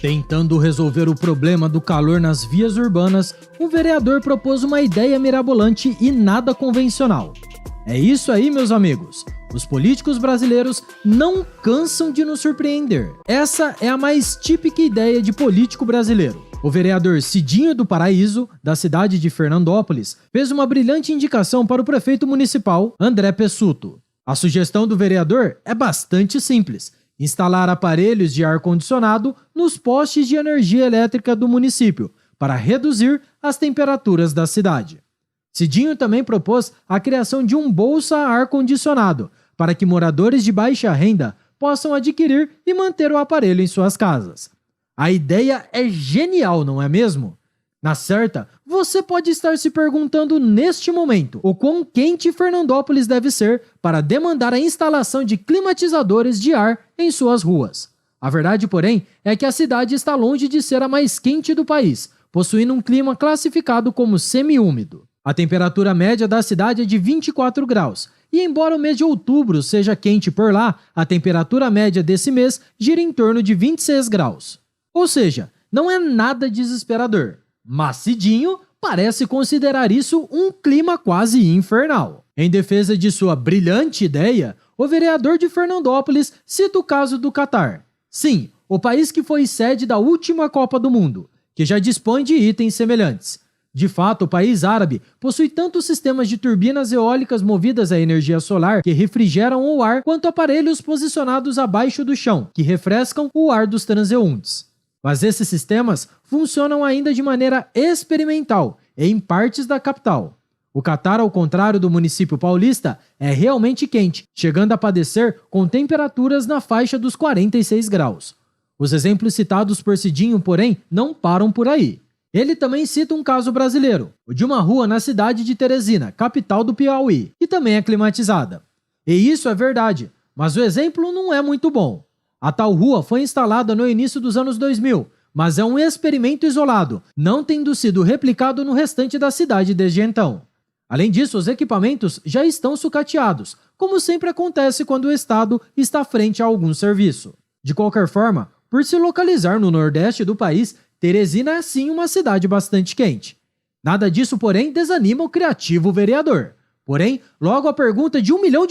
Tentando resolver o problema do calor nas vias urbanas, um vereador propôs uma ideia mirabolante e nada convencional. É isso aí, meus amigos. Os políticos brasileiros não cansam de nos surpreender. Essa é a mais típica ideia de político brasileiro. O vereador Cidinho do Paraíso, da cidade de Fernandópolis, fez uma brilhante indicação para o prefeito municipal, André Pessuto. A sugestão do vereador é bastante simples: instalar aparelhos de ar-condicionado nos postes de energia elétrica do município, para reduzir as temperaturas da cidade. Cidinho também propôs a criação de um bolsa ar-condicionado, para que moradores de baixa renda possam adquirir e manter o aparelho em suas casas. A ideia é genial, não é mesmo? Na certa, você pode estar se perguntando neste momento o quão quente Fernandópolis deve ser para demandar a instalação de climatizadores de ar em suas ruas. A verdade, porém, é que a cidade está longe de ser a mais quente do país, possuindo um clima classificado como semiúmido. A temperatura média da cidade é de 24 graus, e embora o mês de outubro seja quente por lá, a temperatura média desse mês gira em torno de 26 graus. Ou seja, não é nada desesperador, mas Cidinho parece considerar isso um clima quase infernal. Em defesa de sua brilhante ideia, o vereador de Fernandópolis cita o caso do Catar. Sim, o país que foi sede da última Copa do Mundo, que já dispõe de itens semelhantes. De fato, o país árabe possui tanto sistemas de turbinas eólicas movidas à energia solar que refrigeram o ar, quanto aparelhos posicionados abaixo do chão, que refrescam o ar dos transeuntes. Mas esses sistemas funcionam ainda de maneira experimental em partes da capital. O Catar, ao contrário do município paulista, é realmente quente, chegando a padecer com temperaturas na faixa dos 46 graus. Os exemplos citados por Cidinho, porém, não param por aí. Ele também cita um caso brasileiro, o de uma rua na cidade de Teresina, capital do Piauí, que também é climatizada. E isso é verdade, mas o exemplo não é muito bom. A tal rua foi instalada no início dos anos 2000, mas é um experimento isolado, não tendo sido replicado no restante da cidade desde então. Além disso, os equipamentos já estão sucateados, como sempre acontece quando o Estado está frente a algum serviço. De qualquer forma, por se localizar no nordeste do país, Teresina é sim uma cidade bastante quente. Nada disso, porém, desanima o criativo vereador. Porém, logo a pergunta de R$1 milhão,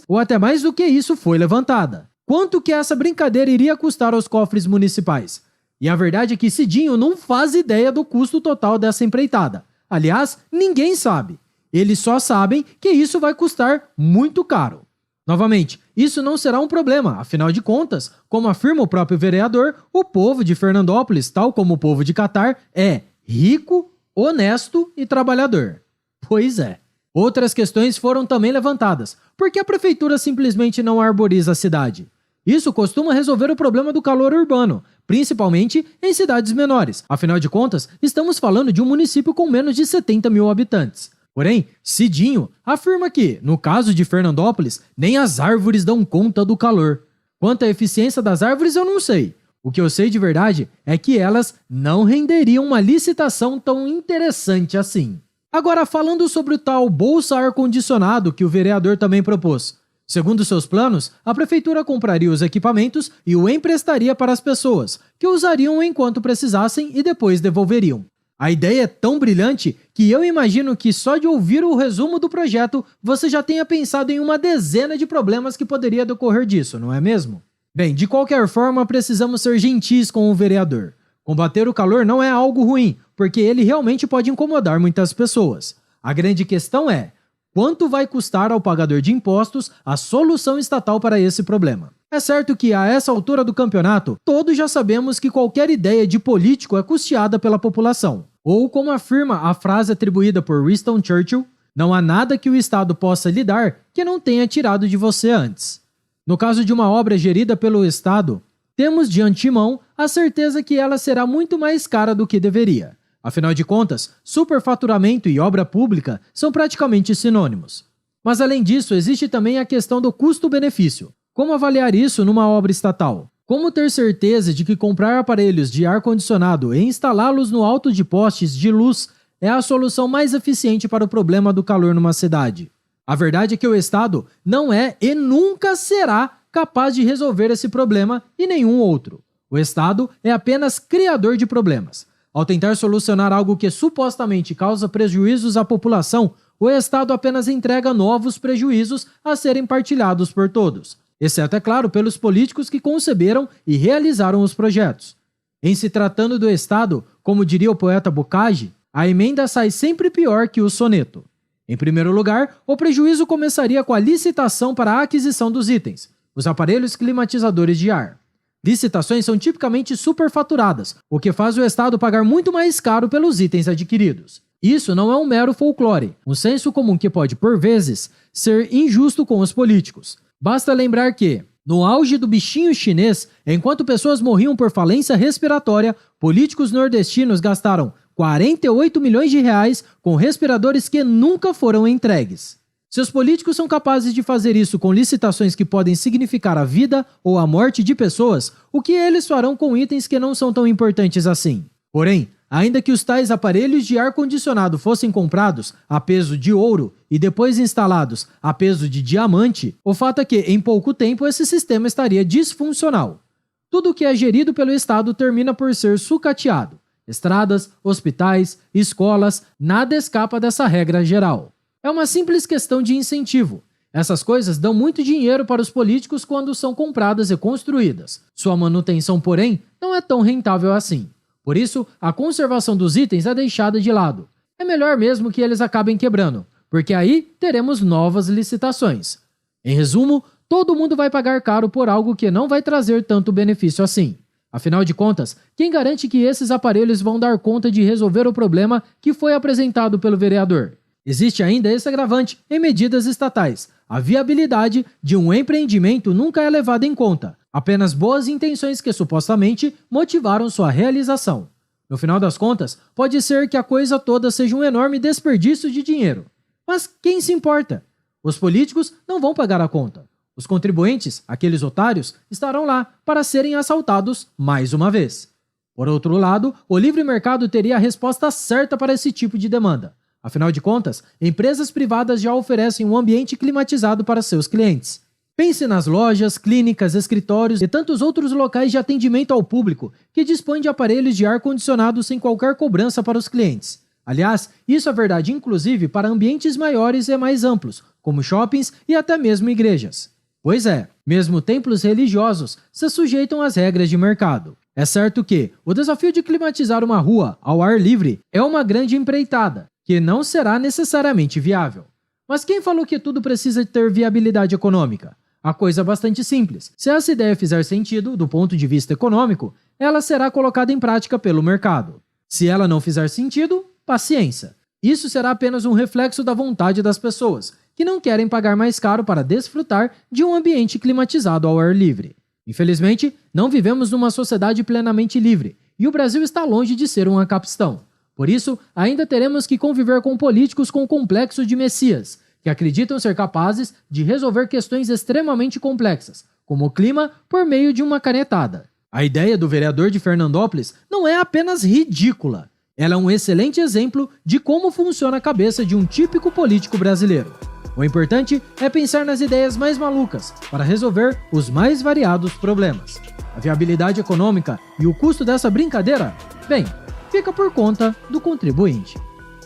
ou até mais do que isso, foi levantada. Quanto que essa brincadeira iria custar aos cofres municipais? E a verdade é que Cidinho não faz ideia do custo total dessa empreitada. Aliás, ninguém sabe. Eles só sabem que isso vai custar muito caro. Novamente, isso não será um problema, afinal de contas, como afirma o próprio vereador, o povo de Fernandópolis, tal como o povo de Catar, é rico, honesto e trabalhador. Pois é. Outras questões foram também levantadas. Por que a prefeitura simplesmente não arboriza a cidade? Isso costuma resolver o problema do calor urbano, principalmente em cidades menores. Afinal de contas, estamos falando de um município com menos de 70 mil habitantes. Porém, Cidinho afirma que, no caso de Fernandópolis, nem as árvores dão conta do calor. Quanto à eficiência das árvores, eu não sei. O que eu sei de verdade é que elas não renderiam uma licitação tão interessante assim. Agora, falando sobre o tal bolsa ar-condicionado que o vereador também propôs. Segundo seus planos, a prefeitura compraria os equipamentos e o emprestaria para as pessoas, que usariam enquanto precisassem e depois devolveriam. A ideia é tão brilhante que eu imagino que só de ouvir o resumo do projeto você já tenha pensado em uma dezena de problemas que poderia decorrer disso, não é mesmo? Bem, de qualquer forma, precisamos ser gentis com o vereador. Combater o calor não é algo ruim, porque ele realmente pode incomodar muitas pessoas. A grande questão é: quanto vai custar ao pagador de impostos a solução estatal para esse problema? É certo que, a essa altura do campeonato, todos já sabemos que qualquer ideia de político é custeada pela população. Ou, como afirma a frase atribuída por Winston Churchill, não há nada que o Estado possa lhe dar que não tenha tirado de você antes. No caso de uma obra gerida pelo Estado, temos de antemão a certeza que ela será muito mais cara do que deveria. Afinal de contas, superfaturamento e obra pública são praticamente sinônimos. Mas além disso, existe também a questão do custo-benefício. Como avaliar isso numa obra estatal? Como ter certeza de que comprar aparelhos de ar-condicionado e instalá-los no alto de postes de luz é a solução mais eficiente para o problema do calor numa cidade? A verdade é que o Estado não é e nunca será capaz de resolver esse problema e nenhum outro. O Estado é apenas criador de problemas. Ao tentar solucionar algo que supostamente causa prejuízos à população, o Estado apenas entrega novos prejuízos a serem partilhados por todos, exceto, é claro, pelos políticos que conceberam e realizaram os projetos. Em se tratando do Estado, como diria o poeta Bocage, a emenda sai sempre pior que o soneto. Em primeiro lugar, o prejuízo começaria com a licitação para a aquisição dos itens, os aparelhos climatizadores de ar. Licitações são tipicamente superfaturadas, o que faz o Estado pagar muito mais caro pelos itens adquiridos. Isso não é um mero folclore, um senso comum que pode, por vezes, ser injusto com os políticos. Basta lembrar que, no auge do bichinho chinês, enquanto pessoas morriam por falência respiratória, políticos nordestinos gastaram 48 milhões de reais com respiradores que nunca foram entregues. Se os políticos são capazes de fazer isso com licitações que podem significar a vida ou a morte de pessoas, o que eles farão com itens que não são tão importantes assim? Porém, ainda que os tais aparelhos de ar-condicionado fossem comprados a peso de ouro e depois instalados a peso de diamante, o fato é que, em pouco tempo, esse sistema estaria disfuncional. Tudo que é gerido pelo Estado termina por ser sucateado. Estradas, hospitais, escolas, nada escapa dessa regra geral. É uma simples questão de incentivo. Essas coisas dão muito dinheiro para os políticos quando são compradas e construídas. Sua manutenção, porém, não é tão rentável assim. Por isso, a conservação dos itens é deixada de lado. É melhor mesmo que eles acabem quebrando, porque aí teremos novas licitações. Em resumo, todo mundo vai pagar caro por algo que não vai trazer tanto benefício assim. Afinal de contas, quem garante que esses aparelhos vão dar conta de resolver o problema que foi apresentado pelo vereador? Existe ainda esse agravante em medidas estatais. A viabilidade de um empreendimento nunca é levada em conta. Apenas boas intenções que supostamente motivaram sua realização. No final das contas, pode ser que a coisa toda seja um enorme desperdício de dinheiro. Mas quem se importa? Os políticos não vão pagar a conta. Os contribuintes, aqueles otários, estarão lá para serem assaltados mais uma vez. Por outro lado, o livre mercado teria a resposta certa para esse tipo de demanda. Afinal de contas, empresas privadas já oferecem um ambiente climatizado para seus clientes. Pense nas lojas, clínicas, escritórios e tantos outros locais de atendimento ao público que dispõem de aparelhos de ar-condicionado sem qualquer cobrança para os clientes. Aliás, isso é verdade inclusive para ambientes maiores e mais amplos, como shoppings e até mesmo igrejas. Pois é, mesmo templos religiosos se sujeitam às regras de mercado. É certo que o desafio de climatizar uma rua ao ar livre é uma grande empreitada, que não será necessariamente viável. Mas quem falou que tudo precisa ter viabilidade econômica? A coisa é bastante simples. Se essa ideia fizer sentido do ponto de vista econômico, ela será colocada em prática pelo mercado. Se ela não fizer sentido, paciência. Isso será apenas um reflexo da vontade das pessoas, que não querem pagar mais caro para desfrutar de um ambiente climatizado ao ar livre. Infelizmente, não vivemos numa sociedade plenamente livre, e o Brasil está longe de ser um Cacaquistão. Por isso, ainda teremos que conviver com políticos com o complexo de Messias, que acreditam ser capazes de resolver questões extremamente complexas, como o clima, por meio de uma canetada. A ideia do vereador de Fernandópolis não é apenas ridícula. Ela é um excelente exemplo de como funciona a cabeça de um típico político brasileiro. O importante é pensar nas ideias mais malucas para resolver os mais variados problemas. A viabilidade econômica e o custo dessa brincadeira? Bem, fica por conta do contribuinte.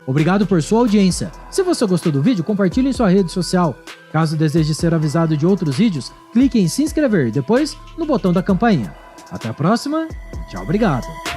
Obrigado por sua audiência. Se você gostou do vídeo, compartilhe em sua rede social. Caso deseje ser avisado de outros vídeos, clique em se inscrever e depois no botão da campainha. Até a próxima e tchau, obrigado.